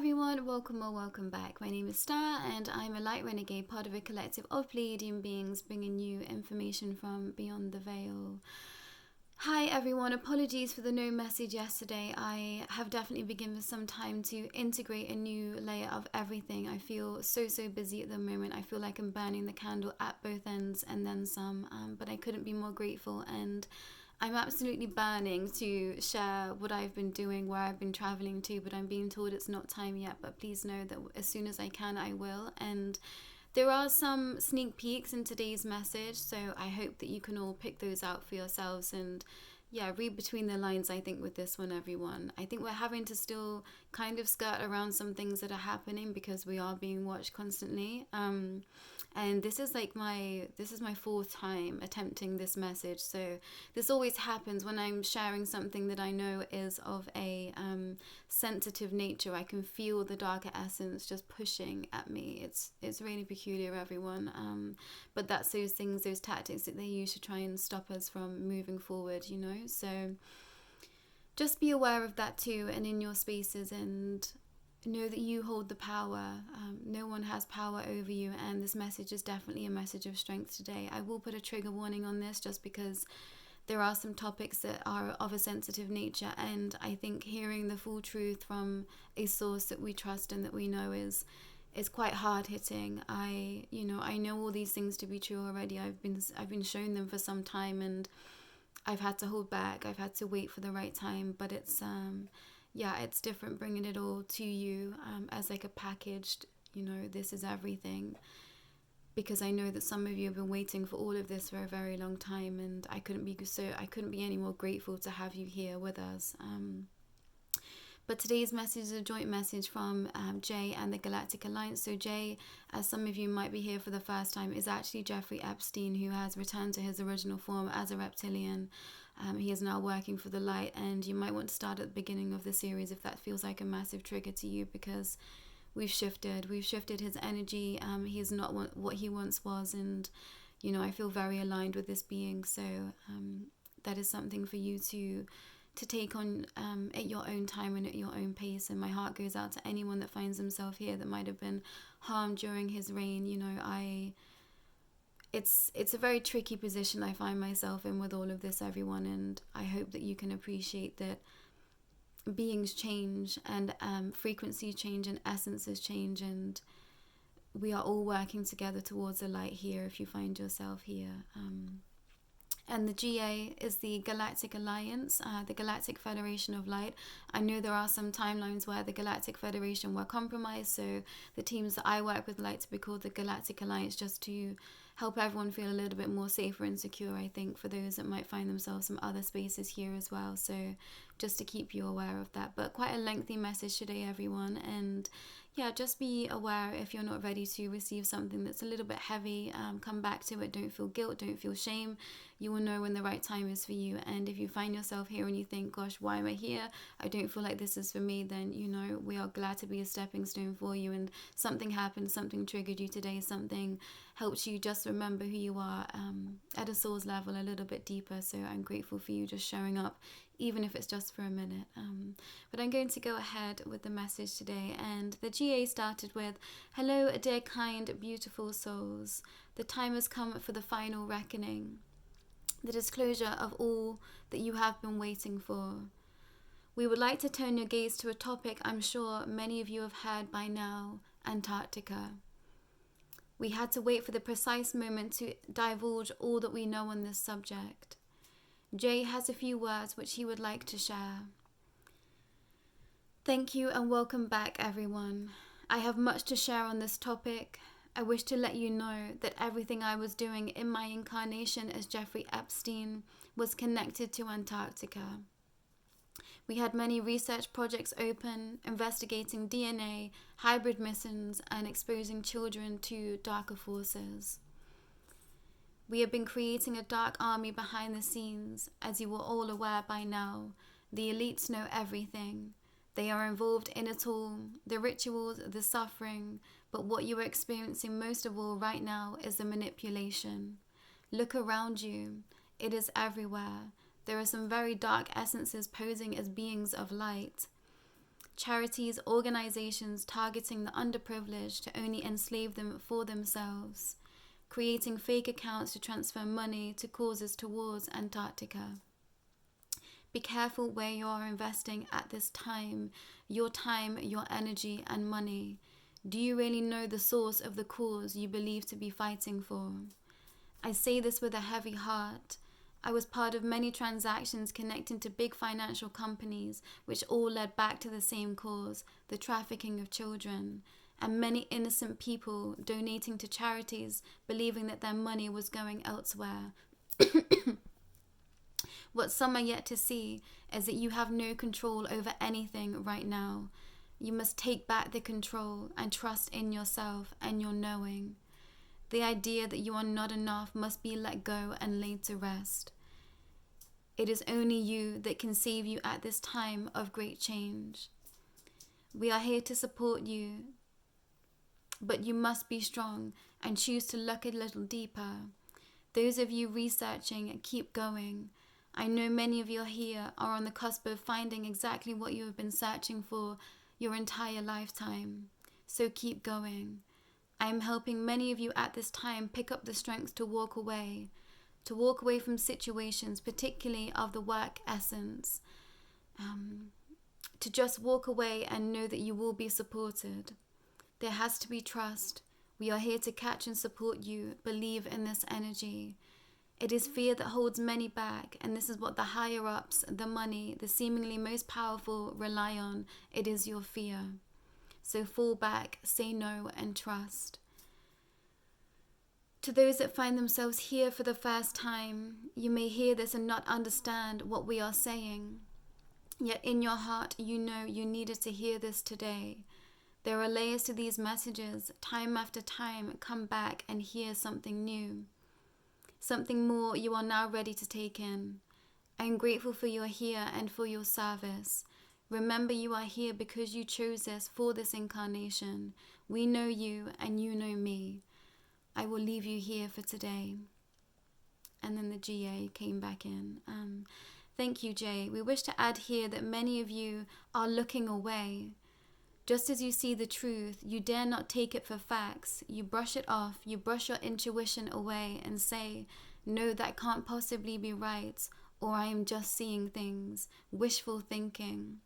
everyone, welcome or welcome back. My name is Starr and I'm a light renegade, part of a collective of Pleiadian beings bringing you information from beyond the veil. Hi everyone, apologies for the no message yesterday. I have definitely been given some time to integrate a new layer of everything. I feel so busy at the moment. I feel like I'm burning the candle at both ends and then some, but I couldn't be more grateful, and I'm absolutely burning to share what I've been doing, where I've been traveling to, but I'm being told it's not time yet. But please know that as soon as I can, I will. And there are some sneak peeks in today's message, so I hope that you can all pick those out for yourselves and read between the lines, I think, with this one, everyone. I think we're having to still kind of skirt around some things that are happening because we are being watched constantly. And this is my fourth time attempting this message. So this always happens when I'm sharing something that I know is of a sensitive nature. I can feel the darker essence just pushing at me. It's really peculiar, everyone. But that's those things, those tactics that they use to try and stop us from moving forward, you know. So just be aware of that too, and in your spaces, and know that you hold the power. No one has power over you, and this message is definitely a message of strength today. I will put a trigger warning on this just because there are some topics that are of a sensitive nature, and I think hearing the full truth from a source that we trust and that we know is quite hard hitting. I know all these things to be true already. I've been shown them for some time, and I've had to hold back. I've had to wait for the right time, but it's different bringing it all to you as like a packaged, this is everything. Because I know that some of you have been waiting for all of this for a very long time, and I couldn't be any more grateful to have you here with us. But today's message is a joint message from Jay and the Galactic Alliance. So Jay, as some of you might be here for the first time, is actually Jeffrey Epstein, who has returned to his original form as a reptilian. He is now working for the light, and you might want to start at the beginning of the series if that feels like a massive trigger to you, because we've shifted his energy. He is not what he once was, and I feel very aligned with this being. So that is something for you to take on at your own time and at your own pace. And my heart goes out to anyone that finds himself here that might have been harmed during his reign. It's a very tricky position I find myself in with all of this, everyone, and I hope that you can appreciate that beings change, and frequencies change, and essences change, and we are all working together towards the light here if you find yourself here. And the GA is the Galactic Alliance, the Galactic Federation of Light. I know there are some timelines where the Galactic Federation were compromised, so the teams that I work with like to be called the Galactic Alliance, just to help everyone feel a little bit more safer and secure, I think, for those that might find themselves in other spaces here as well. So just to keep you aware of that. But quite a lengthy message today, everyone. And just be aware if you're not ready to receive something that's a little bit heavy. Come back to it. Don't feel guilt. Don't feel shame. You will know when the right time is for you. And if you find yourself here and you think, gosh, why am I here? I don't feel like this is for me. Then, we are glad to be a stepping stone for you. And something happened, something triggered you today, something helped you just remember who you are at a soul's level a little bit deeper. So I'm grateful for you just showing up, even if it's just for a minute. But I'm going to go ahead with the message today. And the GA started with, hello, dear, kind, beautiful souls. The time has come for the final reckoning, the disclosure of all that you have been waiting for. We would like to turn your gaze to a topic I'm sure many of you have heard by now, Antarctica. We had to wait for the precise moment to divulge all that we know on this subject. Jay has a few words which he would like to share. Thank you and welcome back, everyone. I have much to share on this topic. I wish to let you know that everything I was doing in my incarnation as Jeffrey Epstein was connected to Antarctica. We had many research projects open, investigating DNA, hybrid missions, and exposing children to darker forces. We have been creating a dark army behind the scenes. As you are all aware by now, the elites know everything. They are involved in it all, the rituals, the suffering, but what you are experiencing most of all right now is the manipulation. Look around you. It is everywhere. There are some very dark essences posing as beings of light. Charities, organizations targeting the underprivileged to only enslave them for themselves. Creating fake accounts to transfer money to causes towards Antarctica. Be careful where you are investing at this time, your energy, and money. Do you really know the source of the cause you believe to be fighting for? I say this with a heavy heart. I was part of many transactions connecting to big financial companies, which all led back to the same cause, the trafficking of children, and many innocent people donating to charities, believing that their money was going elsewhere. What some are yet to see is that you have no control over anything right now. You must take back the control and trust in yourself and your knowing. The idea that you are not enough must be let go and laid to rest. It is only you that can save you at this time of great change. We are here to support you, but you must be strong and choose to look a little deeper. Those of you researching, keep going. I know many of you here are on the cusp of finding exactly what you have been searching for your entire lifetime. So keep going. I am helping many of you at this time pick up the strength to walk away from situations, particularly of the work essence, to just walk away and know that you will be supported. There has to be trust. We are here to catch and support you. Believe in this energy. It is fear that holds many back, and this is what the higher-ups, the money, the seemingly most powerful rely on. It is your fear. So fall back, say no, and trust. To those that find themselves here for the first time, you may hear this and not understand what we are saying. Yet in your heart, you know you needed to hear this today. There are layers to these messages. Time after time, come back and hear something new. Something more you are now ready to take in. I am grateful for your here and for your service. Remember, you are here because you chose this for this incarnation. We know you and you know me. I will leave you here for today. And then the GA came back in. Thank you, Jay. We wish to add here that many of you are looking away. Just as you see the truth, you dare not take it for facts. You brush it off. You brush your intuition away and say, no, that can't possibly be right, or I am just seeing things. Wishful thinking.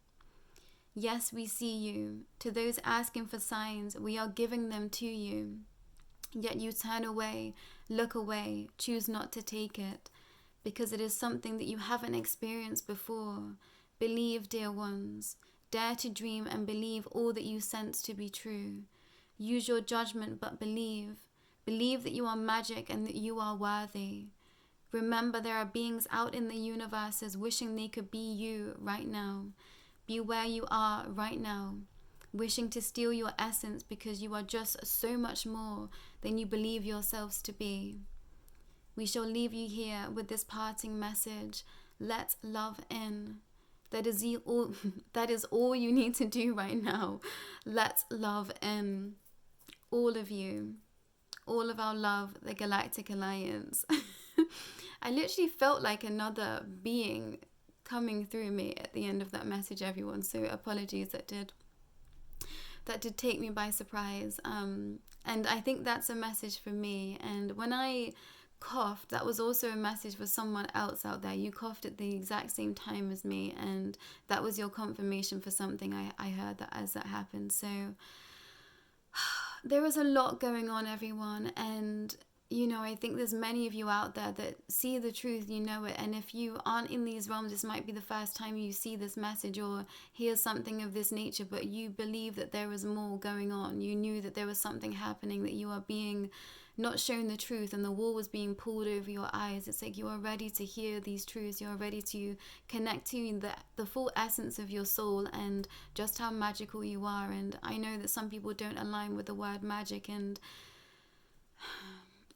Yes, we see you. To those asking for signs, we are giving them to you. Yet you turn away, look away, choose not to take it, because it is something that you haven't experienced before. Believe, dear ones. Dare to dream and believe all that you sense to be true. Use your judgment, but believe. Believe that you are magic and that you are worthy. Remember, there are beings out in the universes wishing they could be you right now. Be where you are right now, wishing to steal your essence because you are just so much more than you believe yourselves to be. We shall leave you here with this parting message. Let love in. That is all you need to do right now. Let love in. All of you. All of our love, the Galactic Alliance. I literally felt like another being coming through me at the end of that message, everyone. So apologies, that did take me by surprise. And I think that's a message for me. And when I coughed, that was also a message for someone else out there. You coughed at the exact same time as me, and that was your confirmation for something I heard that as that happened. So there is a lot going on, everyone, and I think there's many of you out there that see the truth, you know it, and if you aren't in these realms, this might be the first time you see this message or hear something of this nature, but you believe that there is more going on. You knew that there was something happening, that you are being not shown the truth and the wall was being pulled over your eyes. It's like you are ready to hear these truths. You're ready to connect to the full essence of your soul and just how magical you are. And I know that some people don't align with the word magic, and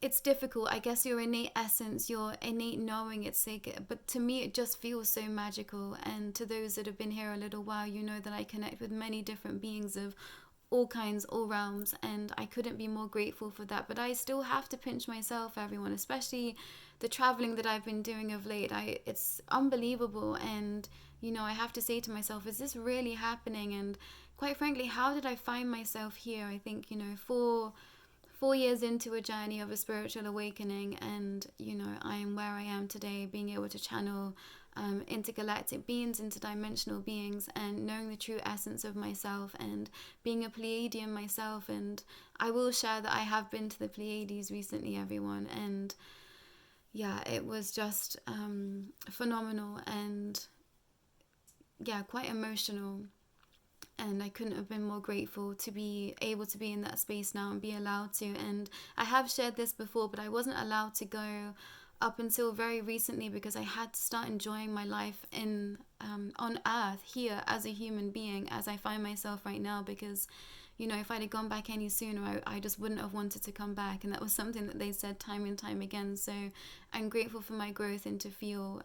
it's difficult. I guess your innate essence, your innate knowing, it's like, but to me it just feels so magical. And to those that have been here a little while, you know that I connect with many different beings of all kinds, all realms, and I couldn't be more grateful for that. But I still have to pinch myself, everyone, especially the traveling that I've been doing of late. It's unbelievable, and you know, I have to say to myself, is this really happening? And quite frankly, how did I find myself here? I think, you know, 4 years into a journey of a spiritual awakening, and, you know, I am where I am today, being able to channel intergalactic beings, interdimensional beings, and knowing the true essence of myself, and being a Pleiadian myself. And I will share that I have been to the Pleiades recently, everyone, and yeah, it was just phenomenal, and yeah, quite emotional. And I couldn't have been more grateful to be able to be in that space now and be allowed to. And I have shared this before, but I wasn't allowed to go up until very recently, because I had to start enjoying my life in on Earth here as a human being, as I find myself right now. Because, you know, if I'd have gone back any sooner, I just wouldn't have wanted to come back. And that was something that they said time and time again. So I'm grateful for my growth and to feel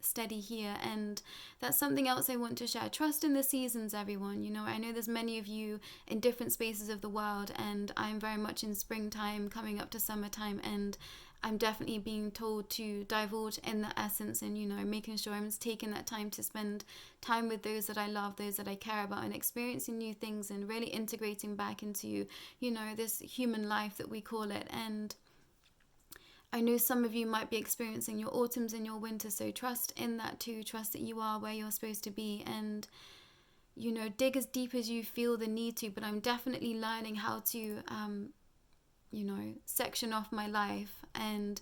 steady here. And that's something else I want to share. Trust in the seasons, everyone. You know, I know there's many of you in different spaces of the world, and I'm very much in springtime, coming up to summertime, and I'm definitely being told to divulge in the essence, and, you know, making sure I'm taking that time to spend time with those that I love, those that I care about, and experiencing new things, and really integrating back into, you know, this human life that we call it. And I know some of you might be experiencing your autumns and your winters, so trust in that too. Trust that you are where you're supposed to be, and, you know, dig as deep as you feel the need to. But I'm definitely learning how to you know, section off my life and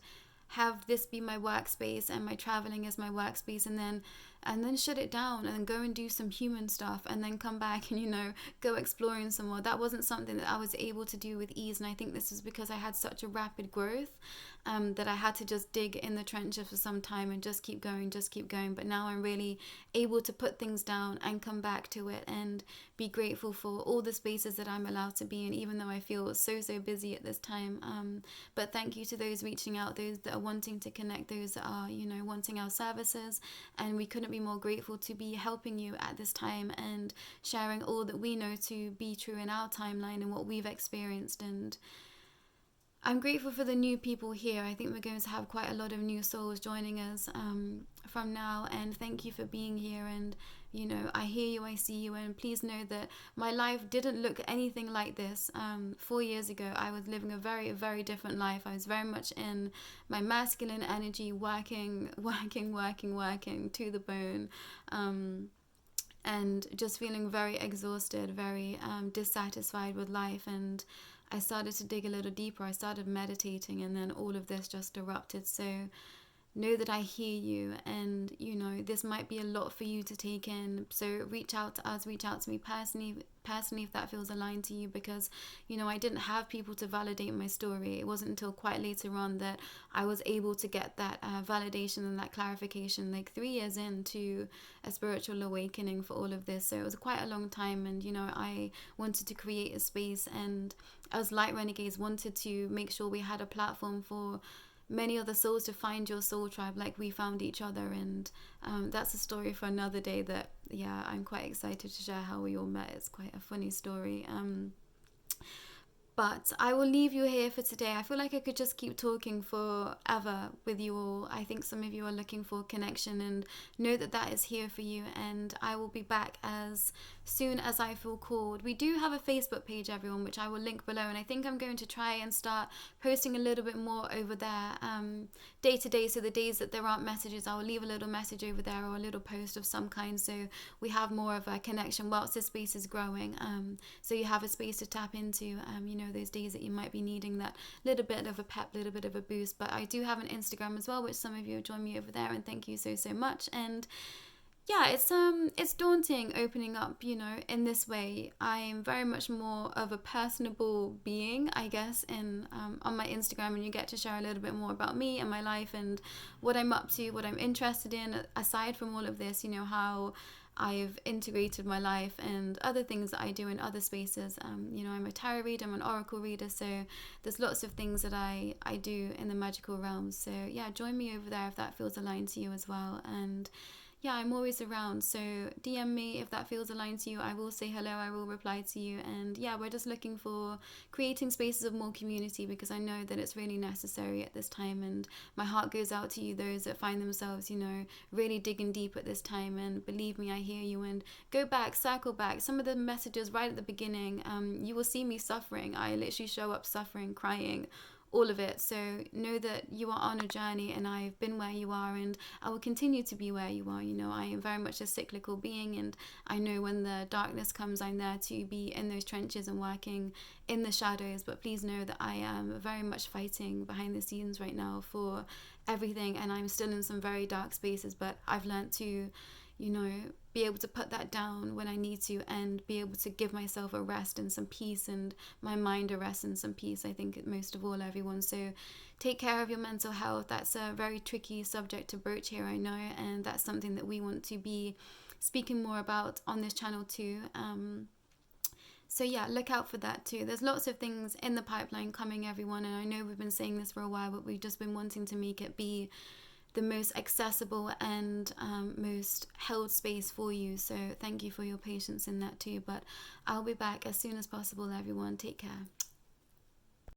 have this be my workspace, and my traveling as my workspace, and then shut it down and then go and do some human stuff, and then come back and, you know, go exploring some more. That wasn't something that I was able to do with ease, and I think this is because I had such a rapid growth that I had to just dig in the trenches for some time and just keep going. But now I'm really able to put things down and come back to it, and be grateful for all the spaces that I'm allowed to be in, even though I feel so busy at this time. But thank you to those reaching out, those that are wanting to connect, those that are, you know, wanting our services, and we couldn't be more grateful to be helping you at this time and sharing all that we know to be true in our timeline and what we've experienced. And I'm grateful for the new people here. I think we're going to have quite a lot of new souls joining us from now, and thank you for being here. And, you know, I hear you, I see you, and please know that my life didn't look anything like this. 4 years ago, I was living a very different life. I was very much in my masculine energy, working to the bone, and just feeling very exhausted, very dissatisfied with life. And I started to dig a little deeper. I started meditating, and then all of this just erupted. So know that I hear you, and, you know, this might be a lot for you to take in. So reach out to us, reach out to me personally if that feels aligned to you, because, you know, I didn't have people to validate my story. It wasn't until quite later on that I was able to get that validation and that clarification, like 3 years into a spiritual awakening for all of this. So it was quite a long time, and, you know, I wanted to create a space, and as Light Renegades wanted to make sure we had a platform for many other souls to find your soul tribe like we found each other. And that's a story for another day that, yeah, I'm quite excited to share how we all met. It's quite a funny story. But I will leave you here for today. I feel like I could just keep talking forever with you all. I think some of you are looking for connection, and know that that is here for you. And I will be back as soon as I feel called. We do have a Facebook page, everyone, which I will link below. And I think I'm going to try and start posting a little bit more over there day to day. So the days that there aren't messages, I will leave a little message over there, or a little post of some kind, so we have more of a connection whilst this space is growing. So you have a space to tap into, you know, those days that you might be needing that little bit of a pep, little bit of a boost. But I do have an Instagram as well, which some of you have joined me over there, and thank you so much. And yeah, it's daunting opening up, you know, in this way. I'm very much more of a personable being, I guess, in on my Instagram, and you get to share a little bit more about me and my life and what I'm up to, what I'm interested in, aside from all of this, you know, how I've integrated my life and other things that I do in other spaces. You know, I'm a tarot reader, I'm an oracle reader, so there's lots of things that I do in the magical realm. So yeah, join me over there if that feels aligned to you as well. And yeah, I'm always around. So DM me if that feels aligned to you. I will say hello, I will reply to you. And yeah, we're just looking for creating spaces of more community, because I know that it's really necessary at this time. And my heart goes out to you, those that find themselves, you know, really digging deep at this time. And believe me, I hear you. And go back, circle back. Some of the messages right at the beginning, you will see me suffering. I literally show up suffering, crying, all of it. So know that you are on a journey, and I've been where you are, and I will continue to be where you are. You know, I am very much a cyclical being, and I know when the darkness comes, I'm there to be in those trenches and working in the shadows. But please know that I am very much fighting behind the scenes right now for everything, and I'm still in some very dark spaces, but I've learned to, you know, be able to put that down when I need to, and be able to give myself a rest and some peace, and my mind a rest and some peace. I think most of all, everyone. So take care of your mental health. That's a very tricky subject to broach here, I know, and that's something that we want to be speaking more about on this channel too. So yeah, look out for that too. There's lots of things in the pipeline coming, everyone, and I know we've been saying this for a while, but we've just been wanting to make it be the most accessible and most held space for you. So thank you for your patience in that too. But I'll be back as soon as possible, everyone. Take care.